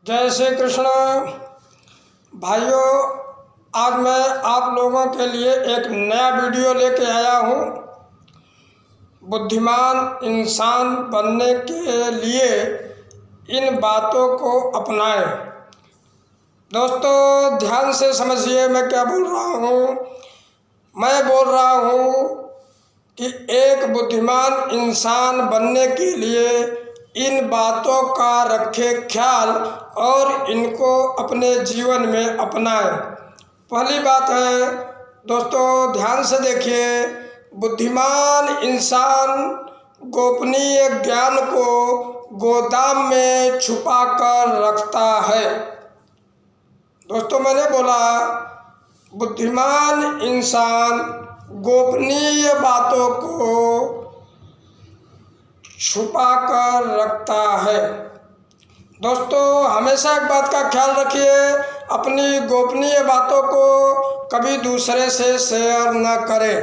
जय श्री कृष्ण भाइयों। आज मैं आप लोगों के लिए एक नया वीडियो लेके आया हूँ। बुद्धिमान इंसान बनने के लिए इन बातों को अपनाएं। दोस्तों ध्यान से समझिए मैं क्या बोल रहा हूँ। मैं बोल रहा हूँ कि एक बुद्धिमान इंसान बनने के लिए इन बातों का रखे ख्याल और इनको अपने जीवन में अपनाएं। पहली बात है दोस्तों, ध्यान से देखिए। बुद्धिमान इंसान गोपनीय ज्ञान को गोदाम में छुपा कर रखता है। दोस्तों मैंने बोला बुद्धिमान इंसान गोपनीय बातों को छुपा कर रखता है। दोस्तों हमेशा एक बात का ख्याल रखिए, अपनी गोपनीय बातों को कभी दूसरे से शेयर न करें।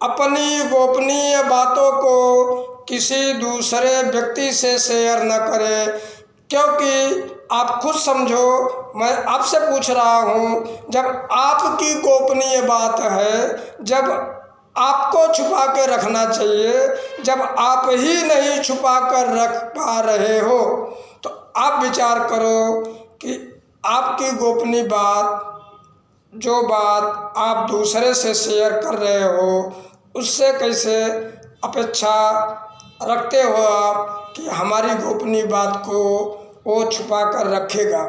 अपनी गोपनीय बातों को किसी दूसरे व्यक्ति से शेयर न करें, क्योंकि आप खुद समझो, मैं आपसे पूछ रहा हूँ, जब आपकी गोपनीय बात है, जब आपको छुपा के रखना चाहिए, जब आप ही नहीं छुपा कर रख पा रहे हो, तो आप विचार करो कि आपकी गोपनीय बात, जो बात आप दूसरे से शेयर कर रहे हो, उससे कैसे अपेक्षा रखते हो आप कि हमारी गोपनीय बात को वो छुपा कर रखेगा।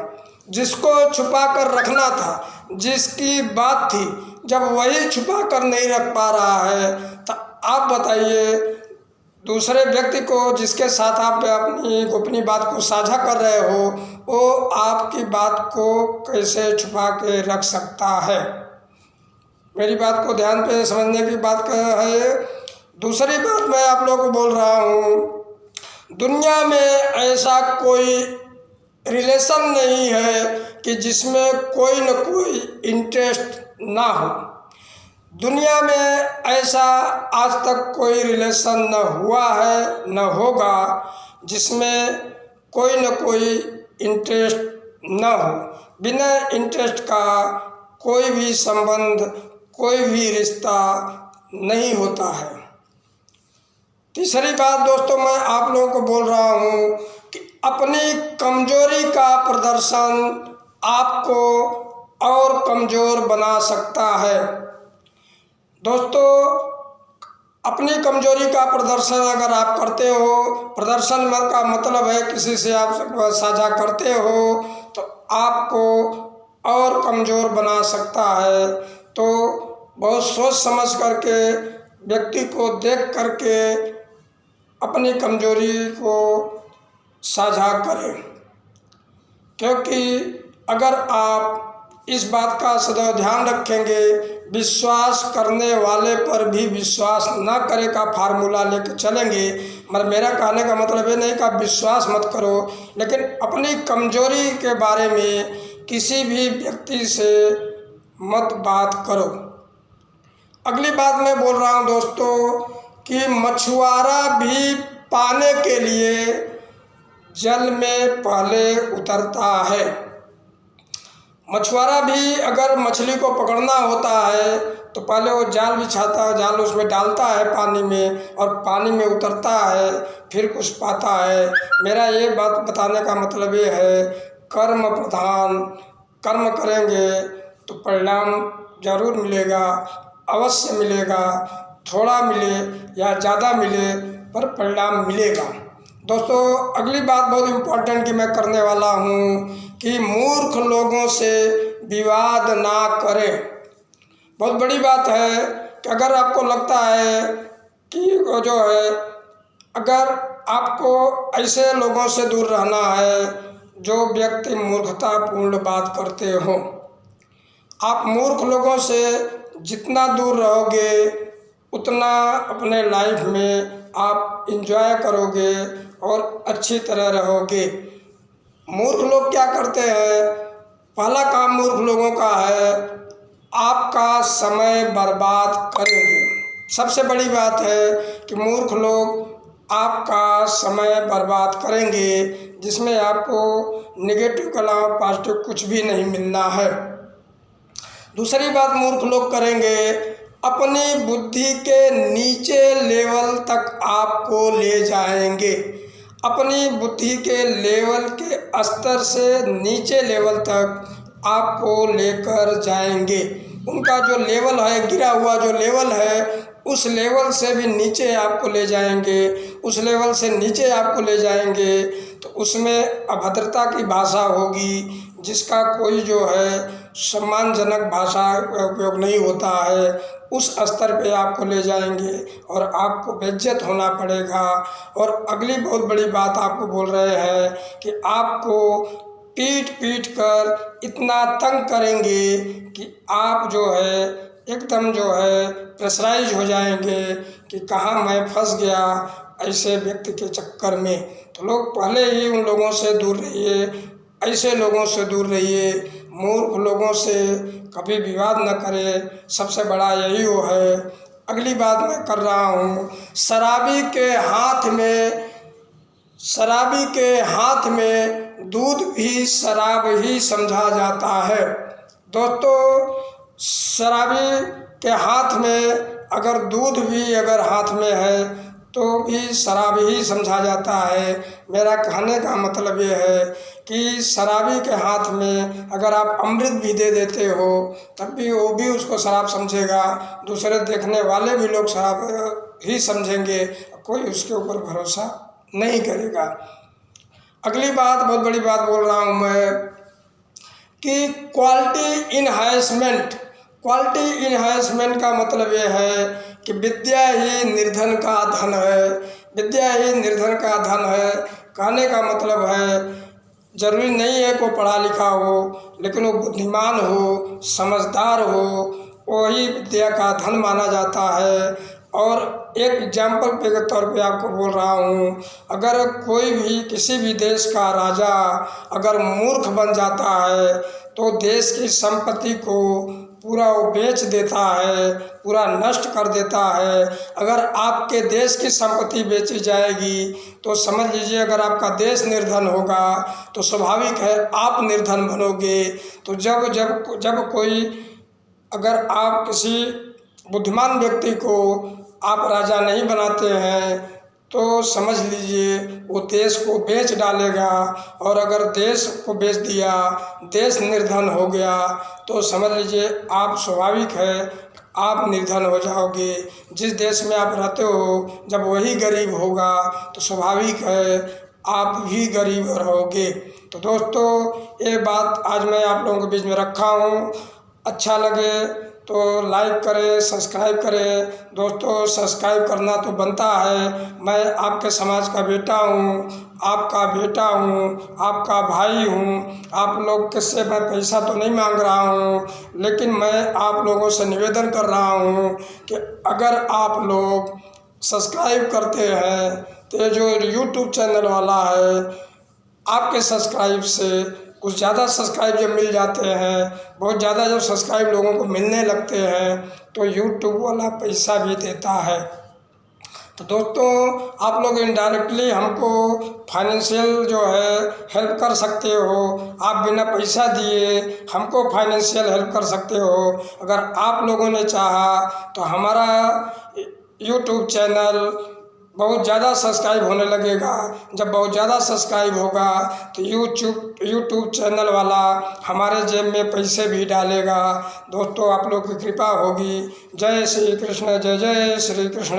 जिसको छुपा कर रखना था, जिसकी बात थी, जब वही छुपा कर नहीं रख पा रहा है, तो आप बताइए दूसरे व्यक्ति को जिसके साथ आप अपनी गोपनीय बात को साझा कर रहे हो, वो आपकी बात को कैसे छुपा के रख सकता है। मेरी बात को ध्यान पे समझने की बात है। दूसरी बात मैं आप लोगों को बोल रहा हूँ, दुनिया में ऐसा कोई रिलेशन नहीं है कि जिसमें कोई न कोई इंटरेस्ट ना हो। दुनिया में ऐसा आज तक कोई रिलेशन न हुआ है न होगा जिसमें कोई न कोई इंटरेस्ट न हो। बिना इंटरेस्ट का कोई भी संबंध, कोई भी रिश्ता नहीं होता है। तीसरी बात दोस्तों मैं आप लोगों को बोल रहा हूँ कि अपनी कमजोरी का प्रदर्शन आपको और कमज़ोर बना सकता है। दोस्तों अपनी कमजोरी का प्रदर्शन अगर आप करते हो, प्रदर्शन का मतलब है किसी से आप साझा करते हो, तो आपको और कमज़ोर बना सकता है। तो बहुत सोच समझ करके, व्यक्ति को देख करके अपनी कमजोरी को साझा करें, क्योंकि अगर आप इस बात का सदैव ध्यान रखेंगे, विश्वास करने वाले पर भी विश्वास न करे का फार्मूला लेकर चलेंगे। मगर मेरा कहने का मतलब ये नहीं कि आप विश्वास मत करो, लेकिन अपनी कमजोरी के बारे में किसी भी व्यक्ति से मत बात करो। अगली बात मैं बोल रहा हूँ दोस्तों कि मछुआरा भी पाने के लिए जल में पहले उतरता है। मछुआरा भी अगर मछली को पकड़ना होता है तो पहले वो जाल बिछाता है, जाल उसमें डालता है पानी में, और पानी में उतरता है, फिर कुछ पाता है। मेरा ये बात बताने का मतलब ये है, कर्म प्रधान, कर्म करेंगे तो परिणाम जरूर मिलेगा, अवश्य मिलेगा। थोड़ा मिले या ज़्यादा मिले, पर परिणाम मिलेगा। दोस्तों अगली बात बहुत इम्पोर्टेंट कि मैं करने वाला हूँ कि मूर्ख लोगों से विवाद ना करें। बहुत बड़ी बात है कि अगर आपको लगता है कि वो जो है, अगर आपको ऐसे लोगों से दूर रहना है जो व्यक्ति मूर्खतापूर्ण बात करते हो, आप मूर्ख लोगों से जितना दूर रहोगे उतना अपने लाइफ में आप एंजॉय करोगे और अच्छी तरह रहोगे। मूर्ख लोग क्या करते हैं, पहला काम मूर्ख लोगों का है आपका समय बर्बाद करेंगे। सबसे बड़ी बात है कि मूर्ख लोग आपका समय बर्बाद करेंगे, जिसमें आपको नेगेटिव के अलावा पॉजिटिव कुछ भी नहीं मिलना है। दूसरी बात मूर्ख लोग करेंगे, अपनी बुद्धि के नीचे लेवल तक आपको ले जाएंगे, अपनी बुद्धि के लेवल के स्तर से नीचे लेवल तक आपको लेकर जाएंगे। उनका जो लेवल है, गिरा हुआ जो लेवल है, उस लेवल से भी नीचे आपको ले जाएंगे, उस लेवल से नीचे आपको ले जाएंगे। तो उसमें अभद्रता की भाषा होगी, जिसका कोई जो है सम्मानजनक भाषा उपयोग नहीं होता है, उस स्तर पे आपको ले जाएंगे और आपको बेइज्जत होना पड़ेगा। और अगली बहुत बड़ी बात आपको बोल रहे हैं कि आपको पीट पीट कर इतना तंग करेंगे कि आप जो है एकदम जो है प्रेशराइज हो जाएंगे कि कहाँ मैं फंस गया ऐसे व्यक्ति के चक्कर में। तो लोग पहले ही उन लोगों से दूर रहिए, ऐसे लोगों से दूर रहिए, मूर्ख लोगों से कभी विवाद न करें, सबसे बड़ा यही वो है। अगली बात मैं कर रहा हूँ, शराबी के हाथ में दूध भी शराब ही समझा जाता है। दोस्तों, शराबी के हाथ में अगर दूध भी अगर हाथ में है तो भी शराब ही समझा जाता है। मेरा कहने का मतलब ये है कि शराबी के हाथ में अगर आप अमृत भी दे देते हो तब भी वो भी उसको शराब समझेगा, दूसरे देखने वाले भी लोग शराब ही समझेंगे, कोई उसके ऊपर भरोसा नहीं करेगा। अगली बात, बहुत बड़ी बात बोल रहा हूँ मैं कि क्वालिटी इन्हांसमेंट का मतलब ये है कि विद्या ही निर्धन का धन है, विद्या ही निर्धन का धन है। कहने का मतलब है जरूरी नहीं है को पढ़ा लिखा हो, लेकिन वो बुद्धिमान हो, समझदार हो, वही विद्या का धन माना जाता है। और एक एग्जाम्पल के तौर पे आपको बोल रहा हूँ, अगर कोई भी किसी भी देश का राजा अगर मूर्ख बन जाता है तो देश की संपत्ति को पूरा वो बेच देता है, पूरा नष्ट कर देता है। अगर आपके देश की संपत्ति बेची जाएगी तो समझ लीजिए अगर आपका देश निर्धन होगा तो स्वाभाविक है आप निर्धन बनोगे। तो जब कोई अगर आप किसी बुद्धिमान व्यक्ति को आप राजा नहीं बनाते हैं तो समझ लीजिए वो देश को बेच डालेगा, और अगर देश को बेच दिया, देश निर्धन हो गया तो समझ लीजिए आप स्वाभाविक है आप निर्धन हो जाओगे। जिस देश में आप रहते हो जब वही गरीब होगा तो स्वाभाविक है आप भी गरीब रहोगे। तो दोस्तों, ये बात आज मैं आप लोगों के बीच में रखा हूँ। अच्छा लगे तो लाइक करें, सब्सक्राइब करें। दोस्तों, सब्सक्राइब करना तो बनता है। मैं आपके समाज का बेटा हूँ, आपका बेटा हूँ, आपका भाई हूँ। आप लोग से मैं पैसा तो नहीं मांग रहा हूँ, लेकिन मैं आप लोगों से निवेदन कर रहा हूँ कि अगर आप लोग सब्सक्राइब करते हैं तो ये जो यूट्यूब चैनल वाला है, आपके सब्सक्राइब से कुछ ज़्यादा सब्सक्राइब जब मिल जाते हैं, बहुत ज़्यादा जब सब्सक्राइब लोगों को मिलने लगते हैं तो यूट्यूब वाला पैसा भी देता है। तो दोस्तों, आप लोग इनडायरेक्टली हमको फाइनेंशियल जो है हेल्प कर सकते हो। आप बिना पैसा दिए हमको फाइनेंशियल हेल्प कर सकते हो। अगर आप लोगों ने चाहा तो हमारा यूट्यूब चैनल बहुत ज़्यादा सब्सक्राइब होने लगेगा। जब बहुत ज़्यादा सब्सक्राइब होगा तो यूट्यूब चैनल वाला हमारे जेब में पैसे भी डालेगा। दोस्तों, आप लोग की कृपा होगी। जय श्री कृष्ण, जय जय श्री कृष्ण।